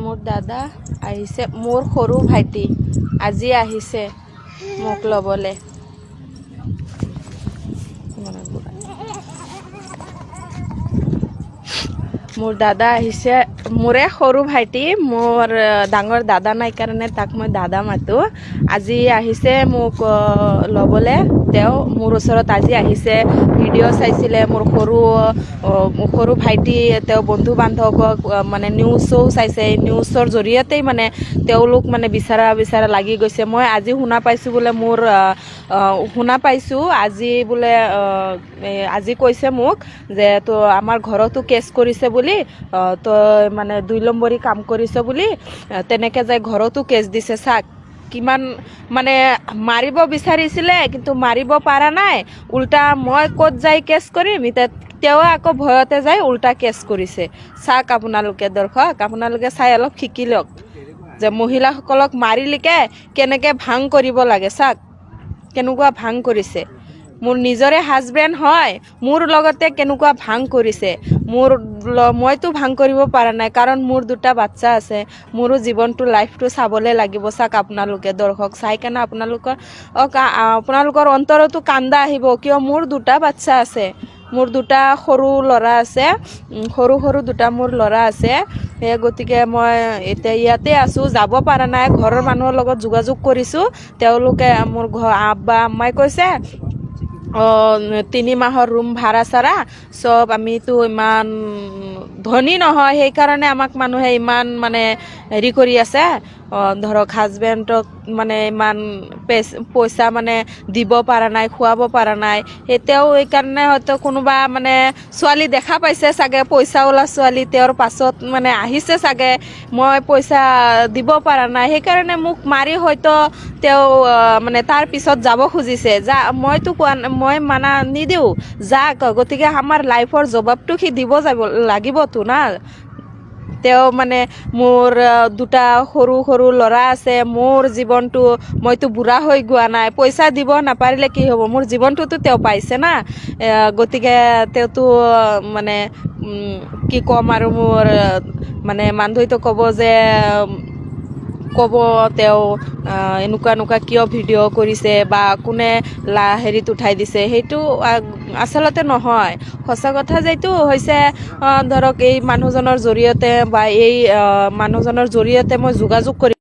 মোৰ দাদা আহিছে, মোৰ সৰু ভাইটি আজি আহিছে মোক ল'বলৈ। মোৰ দাদা আহিছে, মোৰে সৰু ভাইটি, মোৰ ডাঙৰ দাদা নাই কাৰণে তাক মই দাদা মাতো। আজি আহিছে মোক ল'বলৈ। তেওঁ মোৰ ওচৰত আজি আহিছে, ভিডিঅ' চাইছিলে। মোৰ সৰু ভাইটি তেওঁ বন্ধু বান্ধৱক মানে নিউজো চাইছে, নিউজৰ জৰিয়তেই মানে তেওঁলোক মানে বিচাৰা লাগি গৈছে। মই আজি শুনা পাইছোঁ বোলে শুনা পাইছোঁ আজি বোলে আজি কৈছে মোক যে তো আমাৰ ঘৰতো কেছ কৰিছে বুলি, তো মানে 2 নম্বৰী কাম কৰিছে বুলি, তেনেকৈ যাই ঘৰতো কেছ দিছে। চাক কিমান মানে মাৰিব বিচাৰিছিলে কিন্তু মাৰিব পৰা নাই, উল্টা মই ক'ত যাই কেছ কৰিম, এতিয়া তেওঁ আকৌ ভয়তে যাই উল্টা কেছ কৰিছে। চাওক আপোনালোকে দৰ্শক, আপোনালোকে চাই অলপ শিকি লওক যে মহিলাসকলক মাৰিলেকে কেনেকৈ ভাং কৰিব লাগে। চাওক কেনেকুৱা ভাং কৰিছে, মোৰ নিজৰে হাজবেণ্ড হয়, মোৰ লগতে কেনেকুৱা ভাং কৰিছে। মইতো ভাং কৰিব পৰা নাই কাৰণ মোৰ 2টা বাচ্চা আছে, মোৰো জীৱনটো লাইফটো চাবলৈ লাগিব। চাওক আপোনালোকে দৰ্শক, চাই কেনে আপোনালোকৰ অন্তৰতো কান্দা আহিব, কিয় মোৰ 2টা বাচ্চা আছে, মোৰ 2টা সৰু ল'ৰা আছে, সৰু 2টা মোৰ ল'ৰা আছে। সেই গতিকে মই এতিয়া ইয়াতে আছোঁ, যাব পৰা নাই। ঘৰৰ মানুহৰ লগত যোগাযোগ কৰিছোঁ, তেওঁলোকে মোৰ আব্বা আম্মাই কৈছে 3 মাহৰ ৰুম ভাড়া চাৰা চব, আমিতো ইমান ধনী নহয়, সেইকাৰণে আমাক মানুহে ইমান মানে হেৰি কৰি আছে। ধৰক হাজবেণ্ডক মানে ইমান পইচা মানে দিব পৰা নাই, খুৱাব পৰা নাই। তেওঁ এইকাৰণে হয়তো কোনোবা মানে ছোৱালী দেখা পাইছে চাগে, পইচাওলা ছোৱালী, তেওঁৰ পাছত মানে আহিছে চাগে, মই পইচা দিব পৰা নাই, সেইকাৰণে মোক মাৰি হয়তো তেওঁ মানে তাৰ পিছত যাব খুজিছে। মই মানা নিদিওঁ, যাক। গতিকে আমাৰ লাইফৰ জবাবটো সি দিব লাগিবতো না। তেওঁ মানে মোৰ 2টা সৰু ল'ৰা আছে, মোৰ জীৱনটো, মইতো বুঢ়া হৈ যোৱা নাই, পইচা দিব নাপাৰিলে কি হ'ব, মোৰ জীৱনটোতো তেওঁ পাইছে না। গতিকে তেওঁতো মানে কি ক'ম আৰু, মোৰ মানে মানুহেতো ক'ব তেওঁ এনেকুৱা কিয় ভিডিঅ' কৰিছে বা কোনে হেৰিত উঠাই দিছে, সেইটো আচলতে নহয়। সঁচা কথা যেইটো হৈছে, ধৰক এই মানুহজনৰ জৰিয়তে বা এই মানুহজনৰ জৰিয়তে মই যোগাযোগ কৰি